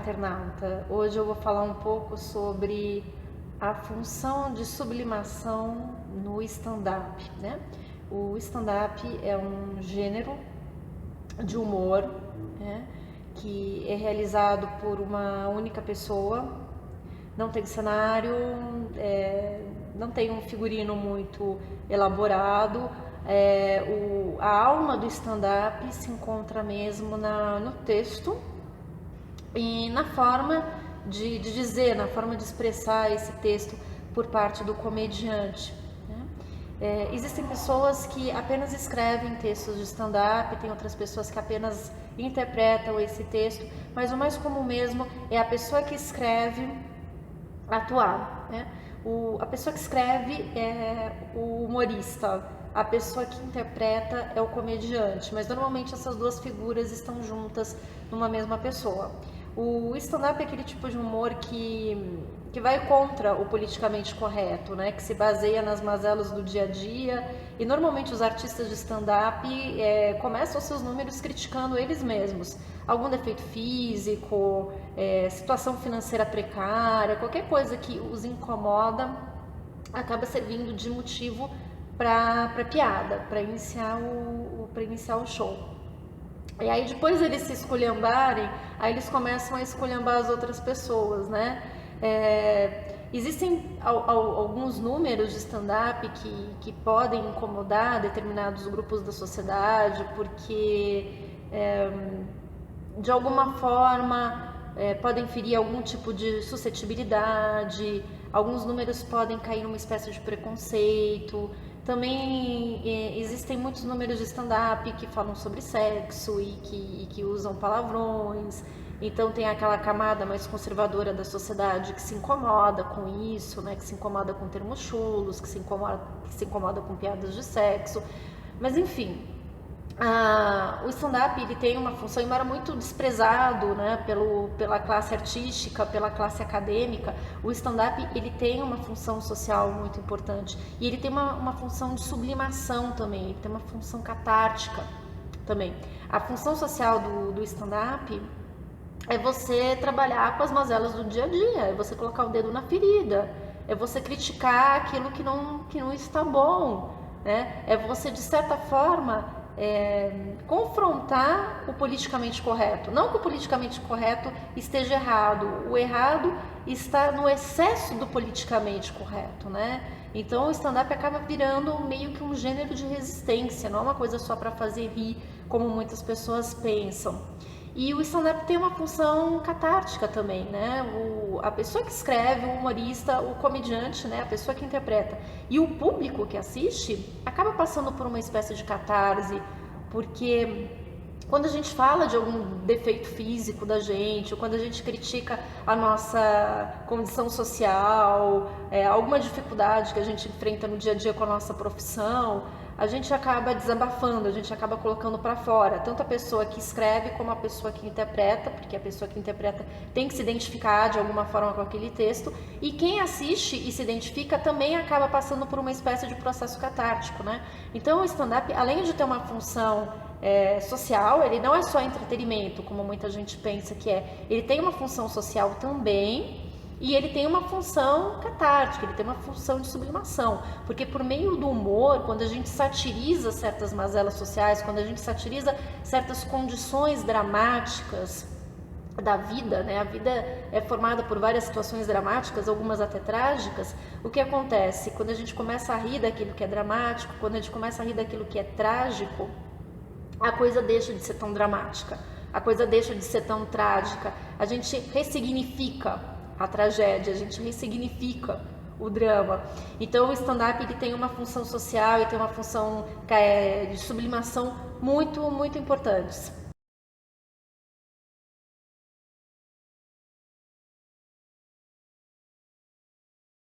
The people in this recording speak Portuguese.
internauta! Hoje eu vou falar um pouco sobre a função de sublimação no stand-up, né? O stand-up é um gênero de humor, né, que é realizado por uma única pessoa, não tem cenário, não tem um figurino muito elaborado. A alma do stand-up se encontra mesmo no texto e na forma de dizer, na forma de expressar esse texto por parte do comediante, né? Existem pessoas que apenas escrevem textos de stand-up, tem outras pessoas que apenas interpretam esse texto, mas o mais comum mesmo é a pessoa que escreve atuar, né? A pessoa que escreve é o humorista, a pessoa que interpreta é o comediante, mas normalmente essas duas figuras estão juntas numa mesma pessoa. O stand-up é aquele tipo de humor que vai contra o politicamente correto, né? Que se baseia nas mazelas do dia a dia, e normalmente os artistas de stand-up começam seus números criticando eles mesmos. Algum defeito físico, situação financeira precária, qualquer coisa que os incomoda acaba servindo de motivo para piada, para iniciar o show. E aí depois eles se esculhambarem, aí eles começam a esculhambar as outras pessoas, né? Existem alguns números de stand-up que podem incomodar determinados grupos da sociedade, porque de alguma forma podem ferir algum tipo de suscetibilidade, alguns números podem cair numa espécie de preconceito. Também existem muitos números de stand-up que falam sobre sexo e que usam palavrões. Então tem aquela camada mais conservadora da sociedade que se incomoda com isso, né? Que se incomoda com termos chulos, que se incomoda com piadas de sexo. Mas enfim, o stand-up ele tem uma função, embora muito desprezado, né, pela classe artística, pela classe acadêmica. O stand-up ele tem uma função social muito importante, e ele tem uma função de sublimação também, ele tem uma função catártica também. A função social do stand-up é você trabalhar com as mazelas do dia a dia, é você colocar o dedo na ferida, é você criticar aquilo que não está bom, né? É você, de certa forma, confrontar o politicamente correto. Não que o politicamente correto esteja errado, o errado está no excesso do politicamente correto, né? Então o stand-up acaba virando meio que um gênero de resistência, não é uma coisa só para fazer rir, como muitas pessoas pensam. E o stand-up tem uma função catártica também, né? A pessoa que escreve, o humorista, o comediante, né? A pessoa que interpreta, e o público que assiste acaba passando por uma espécie de catarse, porque quando a gente fala de algum defeito físico da gente, ou quando a gente critica a nossa condição social, alguma dificuldade que a gente enfrenta no dia a dia com a nossa profissão, a gente acaba desabafando, a gente acaba colocando para fora, tanto a pessoa que escreve como a pessoa que interpreta, porque a pessoa que interpreta tem que se identificar de alguma forma com aquele texto, e quem assiste e se identifica também acaba passando por uma espécie de processo catártico, né? Então o stand-up, além de ter uma função social, ele não é só entretenimento, como muita gente pensa que é, ele tem uma função social também. E ele tem uma função catártica, ele tem uma função de sublimação, porque por meio do humor, quando a gente satiriza certas mazelas sociais, quando a gente satiriza certas condições dramáticas da vida, né? A vida é formada por várias situações dramáticas, algumas até trágicas. O que acontece? Quando a gente começa a rir daquilo que é dramático, quando a gente começa a rir daquilo que é trágico, a coisa deixa de ser tão dramática, a coisa deixa de ser tão trágica, a gente ressignifica a tragédia, a gente ressignifica o drama. Então o stand-up ele tem uma função social e tem uma função de sublimação muito, muito importantes.